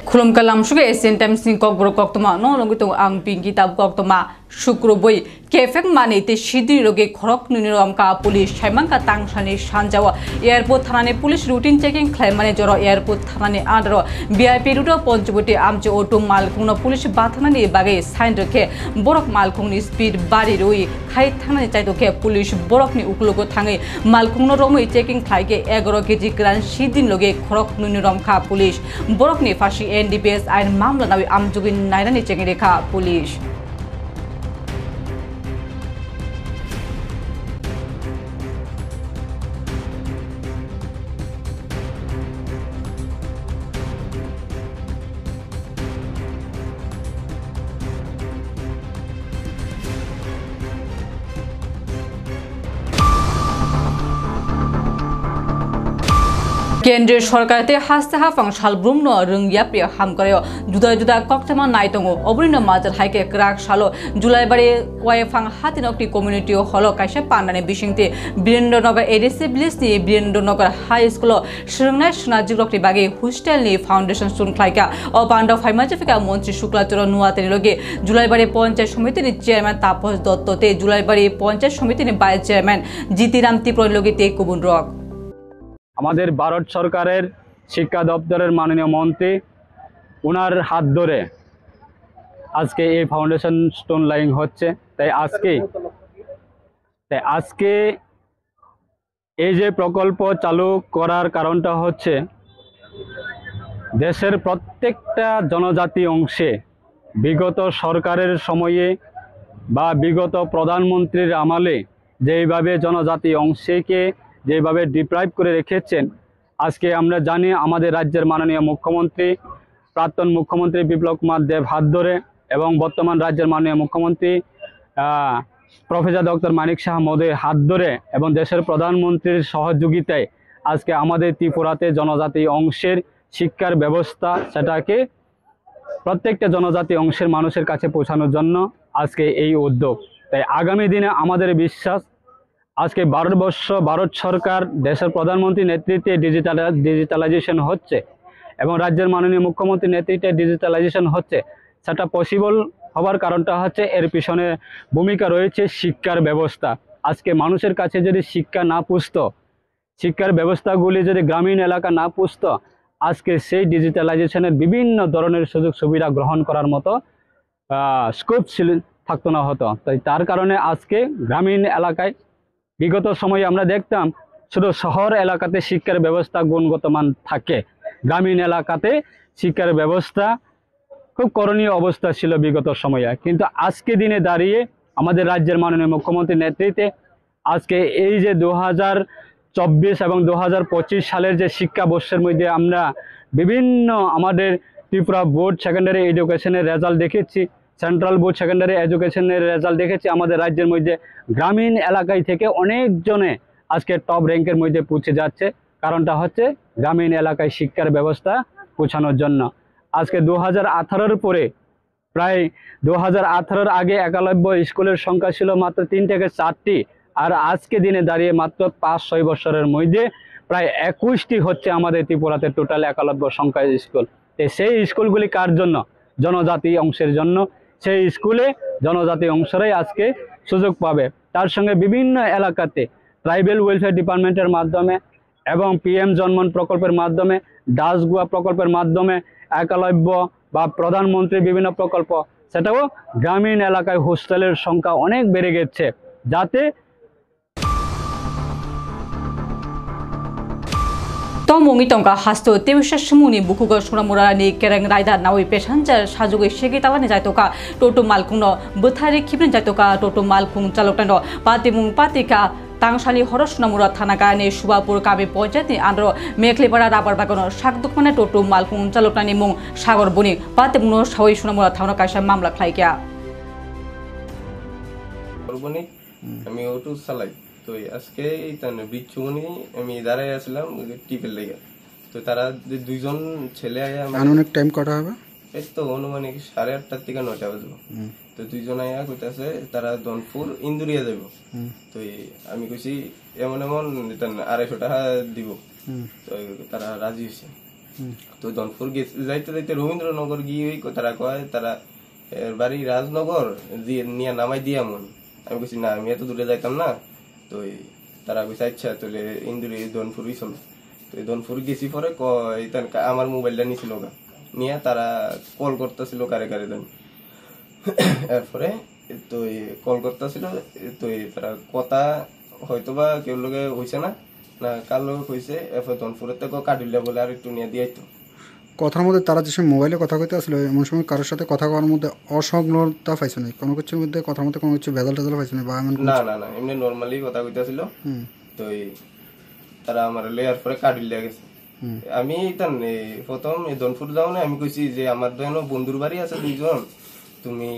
Khulum kalam suge Asian Times ni kok bro kok toma no longi tong ang pingi tab kok toma Shukroboi kefek mane te shidi roge khorok nuniram ka police shaimang ka tangsani sanjawa airport thanane police routine checking claim mane joro airport thanane andro VIP ruto ponchbuti amche auto malkungno police bathanani bage sign rakhe borok malkungni speed bari roi khai thanani chaito ke police borok ni uklogo thangai malkungno romoi checking khaike 11 kg gran shidin loge khorok nuniram ka police borok ni fashi NDPS ain mamla nawi amjugin nairani checking rekha police Kendriya Sarkarte haste hafang salbrumno rungyapi hamkoreo juda juda koktama naitongo obrino majal haike krak salo July bare koyefang hatinokti community holo kaise pandane bisingte Birendrnagar ADC village ni Birendrnagar high school srungnai snajurokti bage hostel ni foundation sun khlaika opanda phaimajafika montri Shuklachoro nuateni loge July bare panchayat samiti ni chairman Tapos Dottote July bare panchayat samiti ni vice chairman Jitiram Tipron loge te kubun rok আমাদের ভারত সরকারের শিক্ষা দপ্তরের মাননীয় মন্ত্রী ওনার হাত ধরে আজকে এই ফাউন্ডেশন স্টোন লাইং হচ্ছে তাই আজকে এই যে প্রকল্প চালু করার কারণটা হচ্ছে দেশের প্রত্যেকটা জনজাতি অংশে বিগত সরকারের সময়ে বা বিগত প্রধানমন্ত্রীর আমলে যেইভাবে জনজাতি অংশকে যেভাবে ডিপ্রাইভ করে রেখেছেন আজকে আমরা জানি আমাদের রাজ্যের মাননীয় মুখ্যমন্ত্রী প্রাক্তন মুখ্যমন্ত্রী বিপ্লব কুমার দেব হাত ধরে এবং বর্তমান রাজ্যের মাননীয় মুখ্যমন্ত্রী প্রফেসর ডক্টর মানিক সাহা মহোদয়ের হাত ধরে এবং দেশের প্রধানমন্ত্রীর সহযোগিতায় আজকে আমাদের ত্রিপুরাতে জনজাতি অংশের শিক্ষার ব্যবস্থা সেটাকে প্রত্যেকটা জনজাতি অংশের মানুষের কাছে পৌঁছানোর জন্য আজকে এই উদ্যোগ তাই আগামী দিনে আমাদের বিশ্বাস আজকে ভারত সরকার দেশের প্রধানমন্ত্রীর নেতৃত্বে ডিজিটালাইজেশন হচ্ছে এবং রাজ্যের মাননীয় মুখ্যমন্ত্রীর নেতৃত্বে ডিজিটালাইজেশন হচ্ছে সেটা পসিবল হওয়ার কারণটা হচ্ছে এর পিছনে ভূমিকা রয়েছে শিক্ষার ব্যবস্থা আজকে মানুষের কাছে যদি শিক্ষা না পৌঁছত শিক্ষার ব্যবস্থাগুলি যদি গ্রামীণ এলাকা না পৌঁছত আজকে সেই ডিজিটালাইজেশনের বিভিন্ন ধরনের সুযোগ সুবিধা গ্রহণ করার মতো স্কোপ থাকতো না হতো তাই তার কারণে আজকে গ্রামীণ এলাকায় বিগত সময়ে আমরা দেখতাম শুধু শহর এলাকাতে শিক্ষার ব্যবস্থা গুণগত মান থাকে গ্রামীণ এলাকাতে শিক্ষার ব্যবস্থা খুব করণীয় অবস্থা ছিল বিগত সময়ে কিন্তু আজকে দিনে দাঁড়িয়ে আমাদের রাজ্যের মাননীয় মুখ্যমন্ত্রীর নেতৃত্বে আজকে এই যে 2024 এবং 2025 সালের যে শিক্ষাবর্ষের মধ্যে আমরা বিভিন্ন আমাদের ত্রিপুরা বোর্ড সেকেন্ডারি এডুকেশনের রেজাল্ট দেখেছি সেন্ট্রাল বোর্ড সেকেন্ডারি এডুকেশনের রেজাল্ট দেখেছি আমাদের রাজ্যের মধ্যে গ্রামীণ এলাকায় থেকে অনেকজনে আজকে টপ র্যাঙ্কের মধ্যে পৌঁছে যাচ্ছে কারণটা হচ্ছে গ্রামীণ এলাকায় শিক্ষার ব্যবস্থা পৌঁছানোর জন্য আজকে 2018-এর পরে প্রায় 2018-এর আগে একলব্য স্কুলের সংখ্যা ছিল মাত্র 3 থেকে 4টি আর আজকে দিনে দাঁড়িয়ে মাত্র 5-6 বছরের মধ্যে প্রায় 21টি হচ্ছে আমাদের ত্রিপুরাতে টোটাল একলব্য সংখ্যা স্কুল সেই স্কুলগুলি কার জন্য জনজাতি অংশের জন্য সেই স্কুলে জনজাতি অংশরাই আজকে সুযোগ পাবে তার সঙ্গে বিভিন্ন এলাকাতে ট্রাইবেল ওয়েলফেয়ার ডিপার্টমেন্টের মাধ্যমে এবং PM জন্মন প্রকল্পের মাধ্যমে দাসগুয়া প্রকল্পের মাধ্যমে একলব্য বা প্রধানমন্ত্রী বিভিন্ন প্রকল্প সেটাও গ্রামীণ এলাকায় হোস্টেলের সংখ্যা অনেক বেড়ে গেছে যাতে Tomongi tongka hasto tewisha shmuni bukugo sunamura ni kereng raida nawi passenger sajugi shegi talani jaitoka toto malkungno buthari khibrin jaitoka toto malkung chalokno patimung patika tangsani horos sunamura thanaka ni subapur kabe panchayat ni andro meklipara rabar bagono sakdukmane toto malkung chaloknani mung sagor buni patimungno sawai sunamura thawna kaisa mamla khlaikya বনি আমি auto চালাই তো আজকে তানে বিচ্ছুনি আমি দাঁড়ায় আসলাম টিপের লেগে তো তারা দুইজন ছেলে আয়া আনুমানিক টাইম কটা হবে এই তো অনুমানিক 8:30 থেকে 9টা বাজবে তো দুইজন আয়া কইতাছে তারা দনপুর ইন্দুরিয়া যাইব তো আমি কইছি এমন 250 টাকা দিব তো তারা রাজি হইছে তো ধনপুর যাইতে যাইতে রবীন্দ্রনগর গিয়ে তারা কয় তারা বাড়ি রাজনগর নিয়ে নামাই দিয়ে এমন। আমি বলছি না, আমি এত দূরে যাইতাম না। তো তারা কইছে আচ্ছা তাহলে ইন্দুরি ধনপুরই চলো। তো ধনপুর গেছি পরে আমার মোবাইলটা নিয়েছিল নিয়ে তারা কল করতেছিল কারে কারে জানি। এরপরে তো কল করতেছিল, তো তারা কথা হয়তো বা কেউ লোকে হয়েছে না কার লোক হয়েছে। এরপর ধনপুরের থেকে কাটুলিয়া বলে আর একটু নিয়ে দিয়াইতো। কথার মধ্যে তারা যে সময় মোবাইলে কথা কইতে আসলে এমন সময় কারোর সাথে কথা করার মধ্যে অসংলগ্নতা পাইছে না, কোনো কিছুর মধ্যে কথার মধ্যে কোনো কিছু ভেজাল টেজাল পাইছে না বা এমন? না না না, এমনি নর্মালি কথা কইতে আসছিল। তো তারা আমার লেয়ার পরে কাটুলিয়া গেছে। আমি প্রথম ধনপুর যাও না, আমি কইছি যে আমার তো এনো বন্ধুর বাড়ি আছে 2জন, তুমি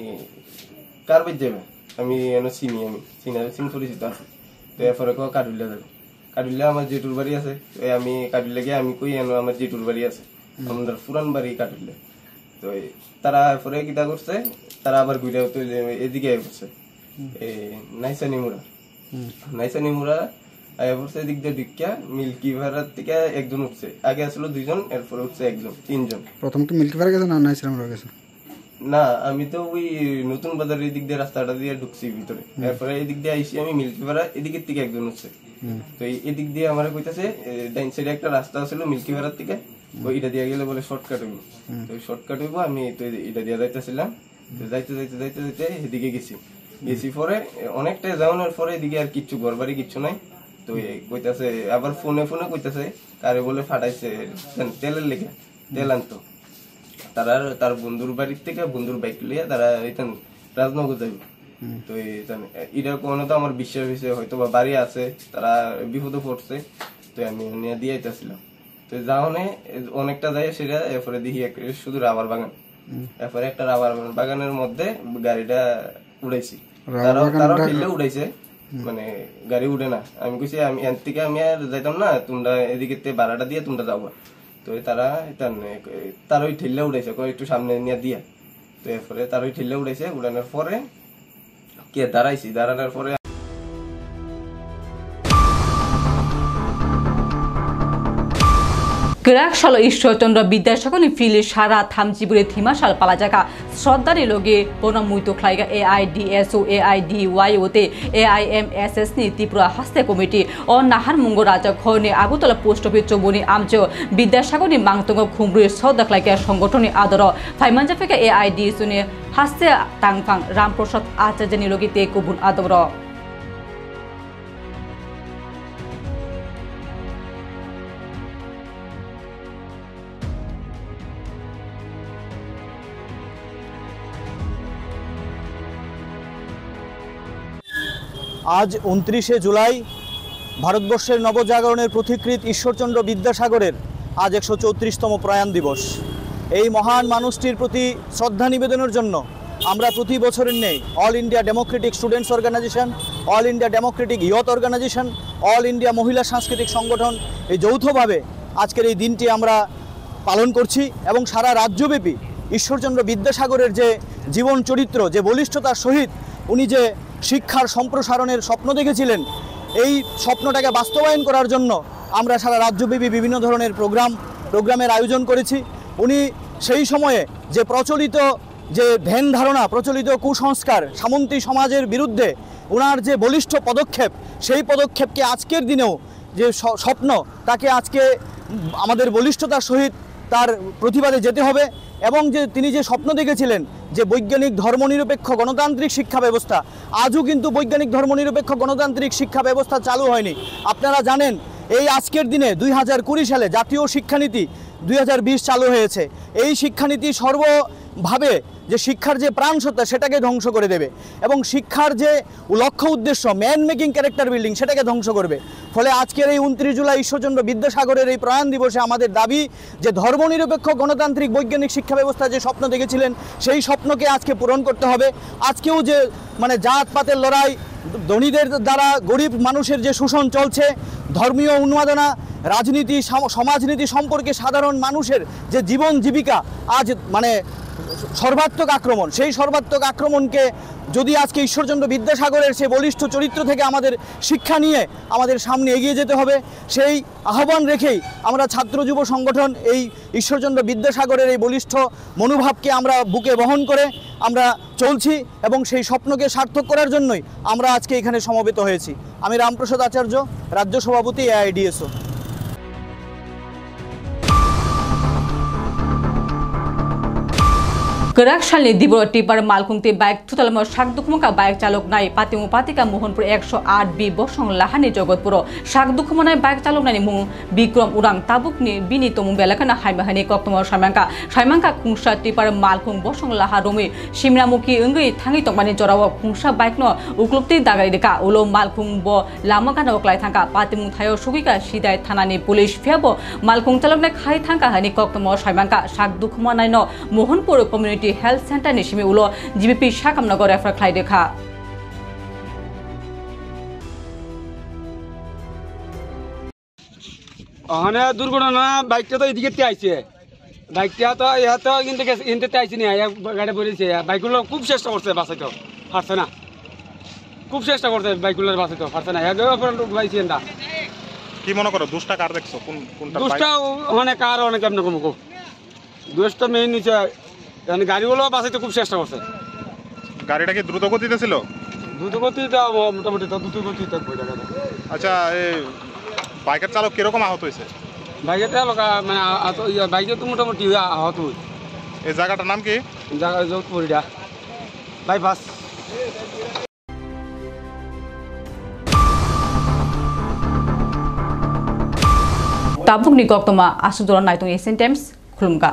কার বাড়ি যাবে? আমি এনো চিনি, আমি চিন পরিচিত আছে। তো এরপরে কাটুলিয়া যাবে। কাটুলিয়া আমার জেঠুর বাড়ি আছে। আমি কাটুলিয়া গিয়ে আমি কই এনো আমার জেঠুর বাড়ি আছে, আমাদের পুরান বাড়ি কাটুলিয়া। তো তারা এরপরে কিটা করছে, তারা আবার ঘুরে এদিকে করছে নাইসানিমুরা আয়া পড়ছে এদিক দিয়ে ঢুকিয়া মিল্কি ভাড়ার থেকে একজন উঠছে। আগে আসলো 2জন, এরপরে উঠছে 3জন। প্রথম কি মিল্কি ভাড়া গেছে না নাইসানিমুরা গেছে? না, আমি তো ওই নতুন বাজার এদিক দিয়ে রাস্তাটা দিয়ে ঢুকছি ভিতরে। এরপরে এদিক দিয়ে আইসি আমি মিল্কি ভাড়া, এদিকের থেকে একজন উঠছে। তো এদিক দিয়ে আমার কইতাছে ডাইন সাইডে একটা রাস্তা ছিল মিল্কি ভাড়ার থেকে, ওইটা দিয়ে গেলে বলে শর্টকাট হইব। তো শর্টকাট হইব, আমি তো এটা দিয়ে যাইতেছিলাম। যাইতে যাইতে যাইতে যাইতে এদিকে গেছি পরে অনেকটা যাওয়ানোর পরে এদিকে আর কিচ্ছু ঘর বাড়ি কিচ্ছু নাই। তো কইতাছে আবার ফোনে কইতাছে কারে বলে ফাটাইছে তেলের লেগে, তেল আনতো। তারা তার বন্ধুর বাড়ির থেকে বন্ধুর বাইক লিয়ে তারা রাজনগর যাবে। তো এটা কোনো তো আমার বিশ্বাস হয়েছে হয়তো বা বাড়ি আছে, তারা বিপদে পড়ছে। তো আমি নিয়ে দিয়ে আইতেছিলাম। তো যাওনে অনেকটা যায় সেটা, এরপরে দেখি শুধু রাবার বাগান। এরপরে একটা রাবার বাগানের মধ্যে গাড়িটা উড়াইছি, তারাও ঠেললে উড়াইছে, মানে গাড়ি উঠে না। আমি কইছি আমি এর থেকে আমি আর যাইতাম না, তোমরা এদিকে ভাড়াটা দিয়ে তোমরা যাবা। তো তার ওই ঠেললে উড়াইছে, একটু সামনে নিয়ে দিয়া। তো এরপরে তার ওই ঠেললে উড়াইছে, উড়ানোর পরে কে দাঁড়াইছি, দাঁড়ানোর পরে কেরাকশাল ঈশ্বরচন্দ্র বিদ্যাসাগর ফিলে সারা থামচিপুরে থিমাশাল পালা জায়গা শ্রদ্ধারি লগে বনমুইত খ্লাইগা AIDSO AIDYOতে AIMSS নি ত্রিপুরা হাস্তে কমিটি ও নাহার মুঙ্গ রাজা খনি আগতলা পোস্ট অফিস চৌবনি আমচ বিদ্যাসাগরনি মাংতঙ্গ খুমব্রুই শ্রদ্ধা খ্লাইগা সংগঠননি আদর ফাইমানজাফেকা AIDSO নি হাস্তে তাংফাং রামপ্রসাদ আচার্যনি লগে তে কুবুন আদর। আজ 29শে জুলাই ভারতবর্ষের নবজাগরণের পথিকৃৎ ঈশ্বরচন্দ্র বিদ্যাসাগরের আজ 134তম প্রয়াণ দিবস। এই মহান মানুষটির প্রতি শ্রদ্ধা নিবেদনের জন্য আমরা প্রতি বছরের নেই All India Democratic Students Organisation, All India Democratic Youth Organisation, All India Mahila Sanskritik সংগঠন এই যৌথভাবে আজকের এই দিনটি আমরা পালন করছি। এবং সারা রাজ্যব্যাপী ঈশ্বরচন্দ্র বিদ্যাসাগরের যে জীবন চরিত্র, যে বলিষ্ঠতার সহিত উনি যে শিক্ষার সম্প্রসারণের স্বপ্ন দেখেছিলেন, এই স্বপ্নটাকে বাস্তবায়ন করার জন্য আমরা সারা রাজ্যব্যাপী বিভিন্ন ধরনের প্রোগ্রামের আয়োজন করেছি। উনি সেই সময়ে যে প্রচলিত যে ধ্যান ধারণা, প্রচলিত কুসংস্কার, সামন্তী সমাজের বিরুদ্ধে ওনার যে বলিষ্ঠ পদক্ষেপ, সেই পদক্ষেপকে আজকের দিনেও যে স্বপ্ন, তাকে আজকে আমাদের বলিষ্ঠতার সহিত তার প্রতিবাদে যেতে হবে। এবং যে তিনি যে স্বপ্ন দেখেছিলেন যে বৈজ্ঞানিক ধর্মনিরপেক্ষ গণতান্ত্রিক শিক্ষা ব্যবস্থা, আজও কিন্তু বৈজ্ঞানিক ধর্মনিরপেক্ষ গণতান্ত্রিক শিক্ষা ব্যবস্থা চালু হয়নি। আপনারা জানেন এই আজকের দিনে 2020 সালে জাতীয় শিক্ষানীতি 2020 চালু হয়েছে। এই শিক্ষানীতি সর্বভাবে যে শিক্ষার যে প্রাণসত্তা সেটাকে ধ্বংস করে দেবে এবং শিক্ষার যে লক্ষ্য উদ্দেশ্য ম্যান মেকিং ক্যারেক্টার বিল্ডিং সেটাকে ধ্বংস করবে। ফলে আজকের এই 29 জুলাই ঈশ্বরচন্দ্র বিদ্যাসাগরের এই প্রয়াণ দিবসে আমাদের দাবি যে ধর্মনিরপেক্ষ গণতান্ত্রিক বৈজ্ঞানিক শিক্ষা ব্যবস্থা যে স্বপ্ন দেখেছিলেন সেই স্বপ্নকে আজকে পূরণ করতে হবে। আজকেও যে জাতপাতের লড়াই, ধনীদের দ্বারা গরিব মানুষের যে শোষণ চলছে, ধর্মীয় উন্মাদনা, রাজনীতি, সমাজনীতি সম্পর্কে সাধারণ মানুষের যে জীবন জীবিকা আজ সর্বাত্মক আক্রমণ, সেই সর্বাত্মক আক্রমণকে যদি আজকে ঈশ্বরচন্দ্র বিদ্যাসাগরের সেই বলিষ্ঠ চরিত্র থেকে আমাদের শিক্ষা নিয়ে আমাদের সামনে এগিয়ে যেতে হবে, সেই আহ্বান রেখেই আমরা ছাত্র যুব সংগঠন এই ঈশ্বরচন্দ্র বিদ্যাসাগরের এই বলিষ্ঠ মনোভাবকে আমরা বুকে বহন করে আমরা চলছি এবং সেই স্বপ্নকে সার্থক করার জন্যই আমরা আজকে এখানে সমবেত হয়েছি। আমি রামপ্রসাদ আচার্য, রাজ্য সভাপতি AIDSO. Gerak Shalni Dibro Tipar Malkungti Baik Tutalamo Shakdukmuka Baik Chalok Nai Patimu Patika Mohonpur 108 B Bosong Lahani Jogotpuro Shakdukmunai Baik Chalok Nai Mung Bikrom Urang Tabukni Bini Tomu Belakana Haimahani Koktomo Shaimanka Kungsha Tipar Malkung Bosong Laharumi Shimramuki Ungi Tangi Tokmani Jorawa Kungsha Baikno Uklupti Dagaideka Ulo Malkung Bo Lamakana Oklai Tanka Patimu Thayo Shugika Shidai Thanani Police Fiabo Malkung Chalok Nak Hai Tanka Hani Koktomo Shaimanka Shakdukmunai No Mohonpur Community Health Center Nishimi Ulo GBP Shakamnagar Refer Klai Dekha ওখানে দুর্ঘটনা বাইকটা তো এদিকে আইছে, বাইকটা তো ইহাতে কিন্তু ইনতে আইছে না, গাড়ি পড়েছে। বাইকগুলো খুব চেষ্টা করছে বাঁচাইতে, পারছে না, খুব চেষ্টা করছে বাইকগুলোর বাঁচাইতে, পারছে না। বাইছে না। কি মনে করো দোষটা কার দেখছো? কোনটা দোষটা ওখানে কার অনেক এমন কম দোষটা মেইন নিচে গাড়িগুলো বাঁচাইতে খুব চেষ্টা করছে। গাড়িটা কি দ্রুত গতিতে ছিল? দ্রুত গতিতে মোটামুটি দ্রুত গতিতে। আচ্ছা, এই বাইকের চালক কিরকম আহত হয়েছে? বাইকের চালক মানে বাইকে তো মোটামুটি আহত। এই জায়গাটার নাম কি? জায়গা যোধপুরিয়া bypass. Tabuk ni Koktoma Asudora Naitung Asian Times Khulumka